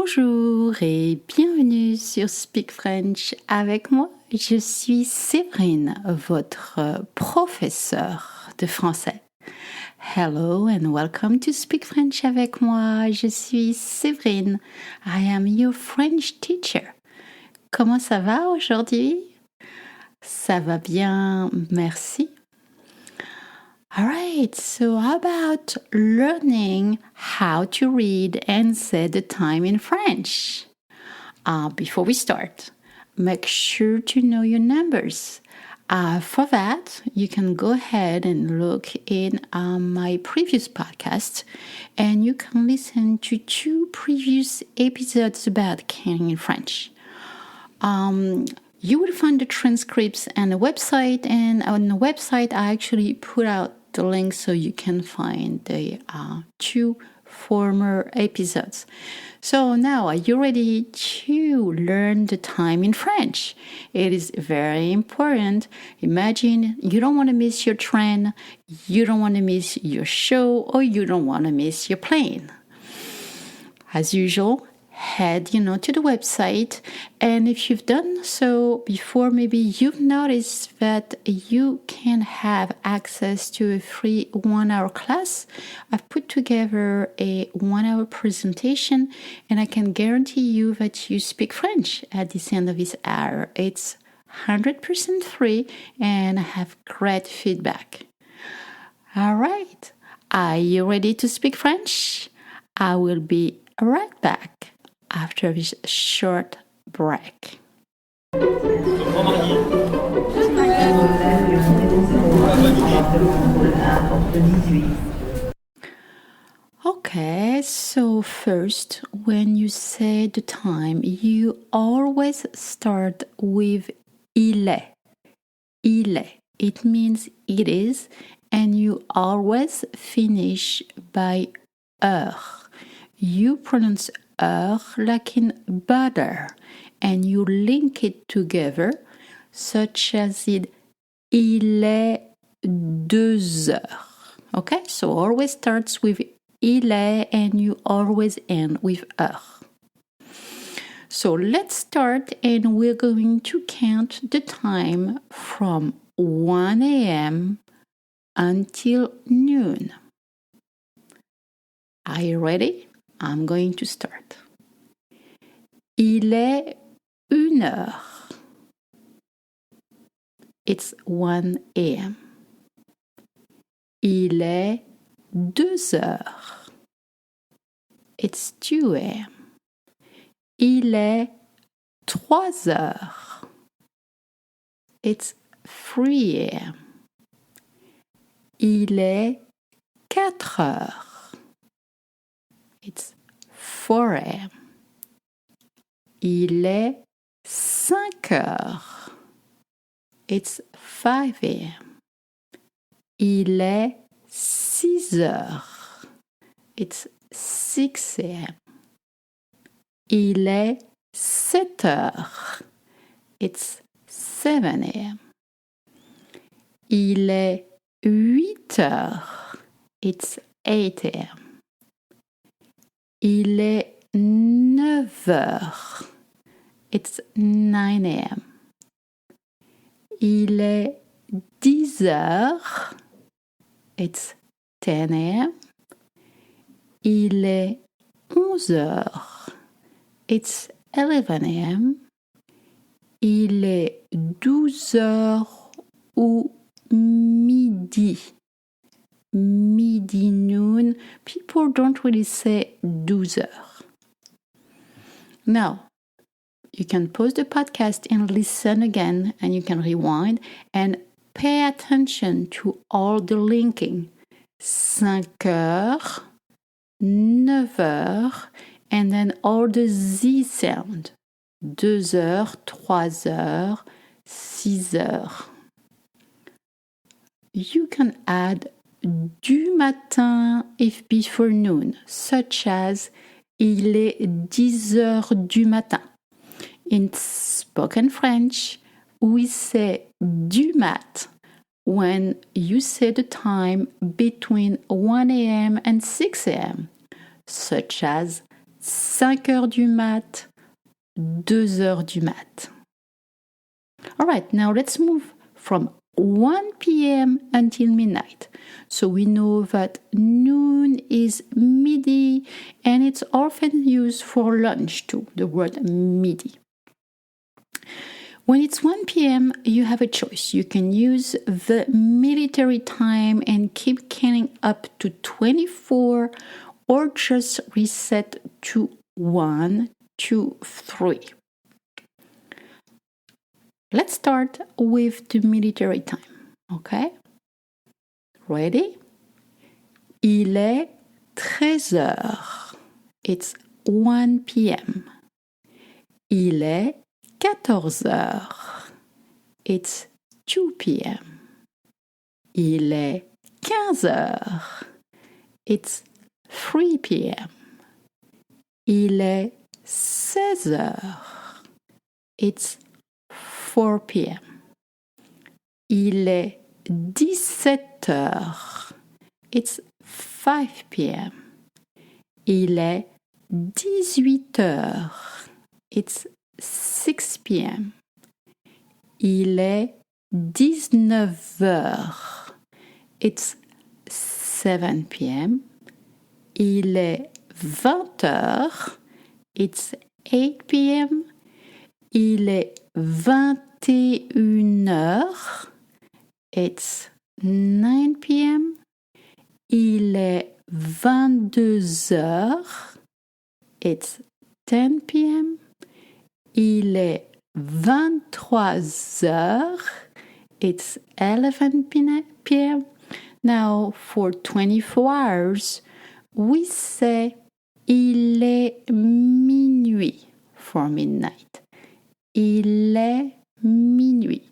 Bonjour et bienvenue sur Speak French avec moi. Je suis Séverine, votre professeure de français. Hello and welcome to Speak French avec moi. Je suis Séverine. I am your French teacher. Comment ça va aujourd'hui? Ça va bien, merci. Alright, so how about learning how to read and say the time in French? Before we start, make sure to know your numbers. For that, you can go ahead and look in my previous podcast and you can listen to 2 previous episodes about counting in French. You will find the transcripts and the website, and on the website I actually put out the link so you can find the 2 former episodes. So now, are you ready to learn the time in French? It is very important. Imagine you don't want to miss your train, you don't want to miss your show, or you don't want to miss your plane. As usual, head to the website, and if you've done so before, maybe you've noticed that you can have access to a free 1-hour class. I've put together a 1-hour presentation, and I can guarantee you that you speak French at the end of this hour. It's 100% free, and I have great feedback. All right, are you ready to speak French? I will be right back after this short break. Okay, so first, when you say the time, you always start with il est. Il est. It means it is, and you always finish by heure. You pronounce heure like in butter, and you link it together, such as in il est 2 heures. Okay, so always starts with il est, and you always end with heure. So let's start, and we're going to count the time from 1 a.m. until noon. Are you ready? I'm going to start. Il est 1 heure. It's 1 a.m. Il est 2 heures. It's 2 a.m. Il est 3 heures. It's 3 a.m. Il est 4 heures. It's 4 a.m. Il est 5 heures. It's 5 a.m. Il est 6 heures. It's 6 a.m. Il est 7 heures. It's 7 a.m. Il est 8 heures. It's 8 a.m. Il est 9 heures. It's 9 a.m. Il est 10 heures. It's 10 a.m. Il est 11 heures. It's 11 a.m. Il est 12 heures ou midi. Midi, noon. People don't really say 12 heures. Now, you can pause the podcast and listen again, and you can rewind and pay attention to all the linking. 5 heures, 9 heures, and then all the Z sound. 2 heures, 3 heures, 6 heures. You can add du matin if before noon, such as il est 10 heures du matin. In spoken French, we say du mat when you say the time between 1 a.m. and 6 a.m., such as 5 heures du mat, 2 heures du mat. All right, now let's move from 1 p.m. until midnight. So we know that noon is midi, and it's often used for lunch too, the word midi. When it's 1 p.m., you have a choice. You can use the military time and keep counting up to 24, or just reset to 1, 2, 3. Let's start with the military time, okay? Ready? Il est 13 heures. It's 1 p.m. Il est 14 heures. It's 2 p.m. Il est 15 heures. It's 3 p.m. Il est 16 heures. It's 4 p.m. Il est 17 heures. It's 5 p.m. Il est 18 heures. It's 6 p.m. Il est 19 heures. It's 7 p.m. Il est 20 heures. It's 8 p.m. Il est 21 heures. It's 9 p.m. Il est 22 heures. It's 10 p.m. Il est 23 heures. It's 11 p.m. Now, for 24 hours, we say il est minuit for midnight. Il est minuit.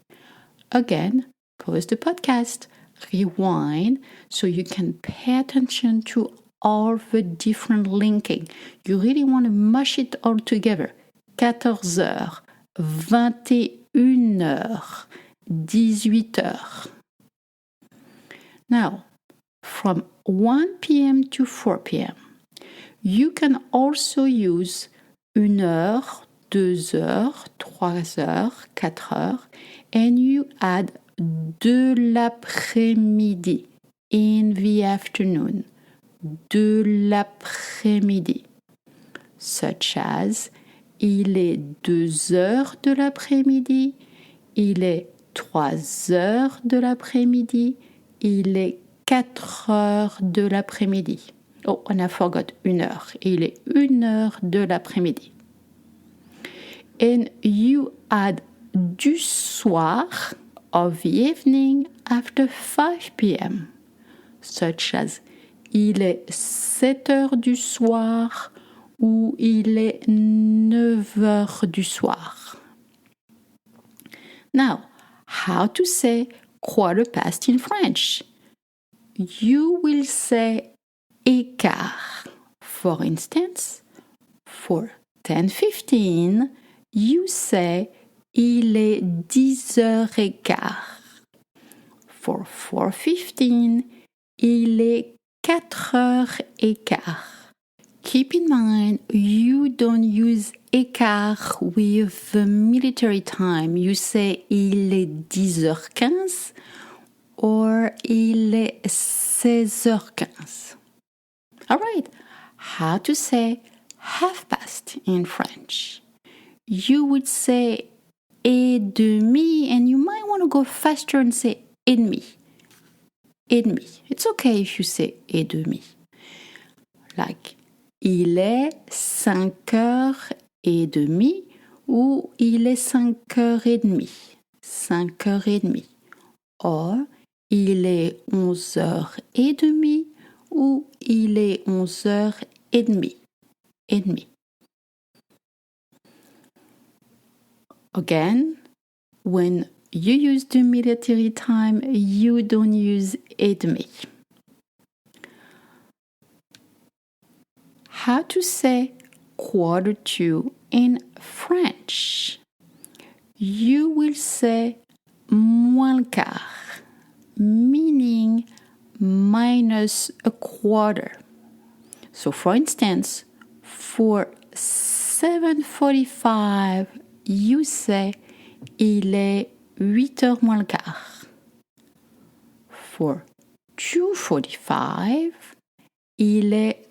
Again, pause the podcast, rewind, so you can pay attention to all the different linking. You really want to mush it all together. 14 heures, 21 heures, 18 heures. Now, from 1 p.m. to 4 p.m., you can also use 1 heure, 2 heures, 3 heures, 4 heures, and you add de l'après-midi, in the afternoon, de l'après-midi, such as il est 2 heures de l'après-midi, il est 3 heures de l'après-midi, il est 4 heures de l'après-midi. Oh, on a forgot 1 heure. Il est 1 heure de l'après-midi. And you add du soir, of the evening, after 5 p.m., such as il est 7 heures du soir ou il est 9 heures du soir. Now, how to say quarter past in French? You will say écart. For instance, for 10:15, you say il est 10h15. For 4:15, il est 4h15. Keep in mind, you don't use écart with the military time. You say il est 10h15 or il est 16h15. All right, how to say half past in French? You would say et demi, and you might want to go faster and say et demi. Et demi. It's okay if you say et demi. Like, il est 5h30 ou il est 5h30. 5h30. Or, il est 11h30 ou il est 11h30. Et demi. Again, when you use the military time, you don't use et demi. How to say quarter to in French? You will say moins le quart, meaning minus a quarter. So for instance, For 7:45, you say il est 8h moins le quart. For 2:45, il est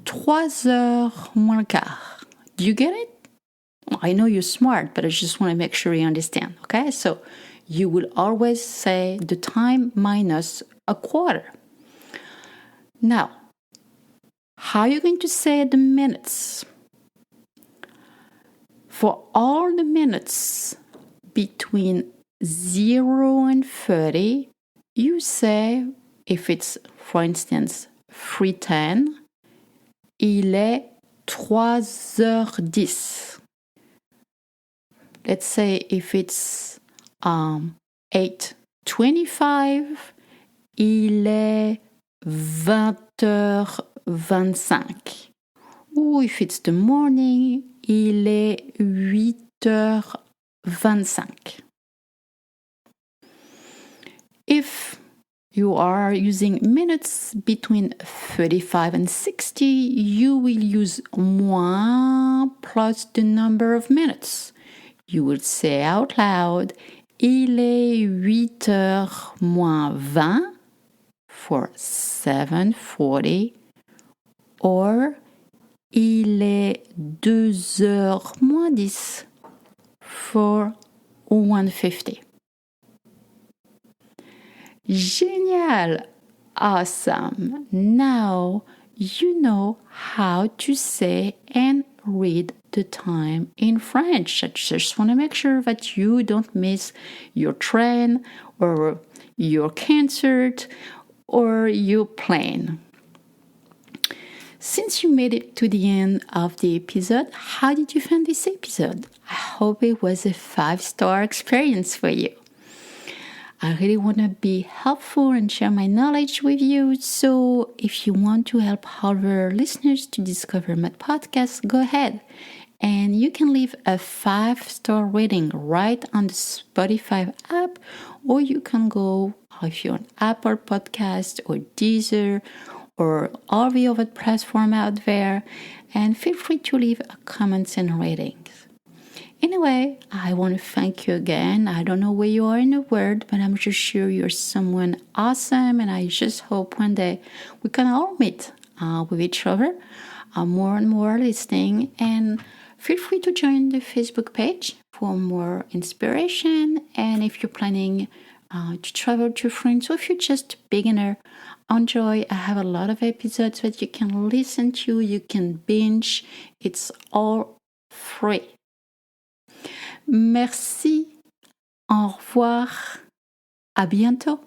3h moins le quart. Do you get it? I know you're smart, but I just want to make sure you understand, okay? So you will always say the time minus a quarter. Now, how are you going to say the minutes? For all the minutes between 0 and 30, you say, if it's, for instance, 3:10, il est 3h10. Let's say if it's 8:25, il est 20h25. Ou if it's the morning, il est 8h25. If you are using minutes between 35 and 60, you will use moins plus the number of minutes. You will say out loud, il est 8h moins 20 for 7:40, or il est 2h moins 10 for 1:50. Génial! Awesome! Now you know how to say and read the time in French. I just want to make sure that you don't miss your train or your concert or your plane. Since you made it to the end of the episode, how did you find this episode? I hope it was a 5-star experience for you. I really want to be helpful and share my knowledge with you. So if you want to help other listeners to discover my podcast, go ahead. And you can leave a 5-star rating right on the Spotify app, or you can go, if you're on Apple Podcast or Deezer or all the other platforms out there, and feel free to leave comments and ratings. Anyway, I want to thank you again. I don't know where you are in the world, but I'm just sure you're someone awesome, and I just hope one day we can all meet with each other, more and more listening. And feel free to join the Facebook page for more inspiration. And if you're planning to travel to France, or if you're just a beginner, enjoy. I have a lot of episodes that you can listen to, you can binge. It's all free. Merci, au revoir, à bientôt.